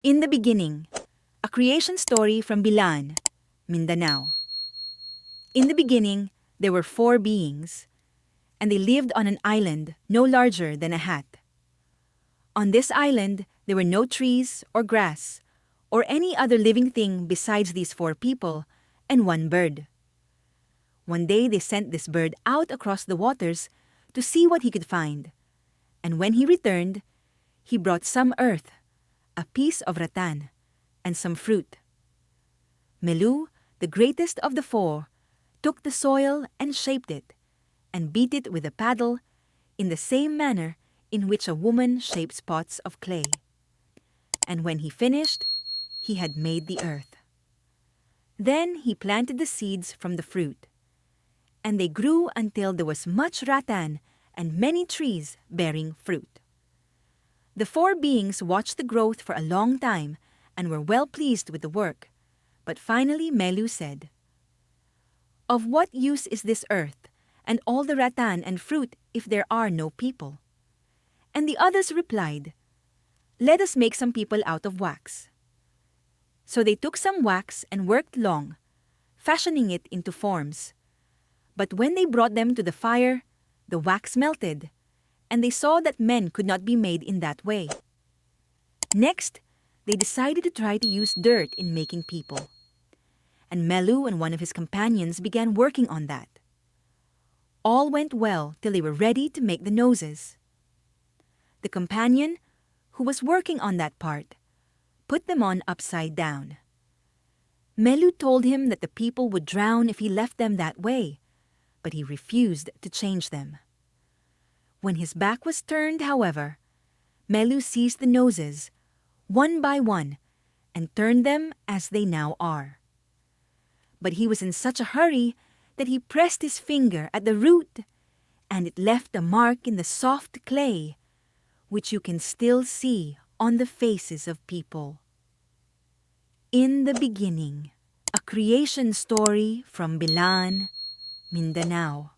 In the beginning, a creation story from Bilaan, Mindanao. In the beginning, there were four beings, and they lived on an island no larger than a hat. On this island, there were no trees or grass or any other living thing besides these four people and one bird. One day they sent this bird out across the waters to see what he could find, and when he returned, he brought some earth, a piece of rattan, and some fruit. Melu, the greatest of the four, took the soil and shaped it, and beat it with a paddle in the same manner in which a woman shapes pots of clay. And when he finished, he had made the earth. Then he planted the seeds from the fruit, and they grew until there was much rattan and many trees bearing fruit. The four beings watched the growth for a long time and were well pleased with the work, but finally Melu said, "Of what use is this earth and all the rattan and fruit if there are no people?" And the others replied, "Let us make some people out of wax." So they took some wax and worked long, fashioning it into forms. But when they brought them to the fire, the wax melted, and they saw that men could not be made in that way. Next, they decided to try to use dirt in making people. And Melu and one of his companions began working on that. All went well till they were ready to make the noses. The companion, who was working on that part, put them on upside down. Melu told him that the people would drown if he left them that way, but he refused to change them. When his back was turned, however, Melu seized the noses, one by one, and turned them as they now are. But he was in such a hurry that he pressed his finger at the root, and it left a mark in the soft clay, which you can still see on the faces of people. In the beginning, a creation story from Bilaan, Mindanao.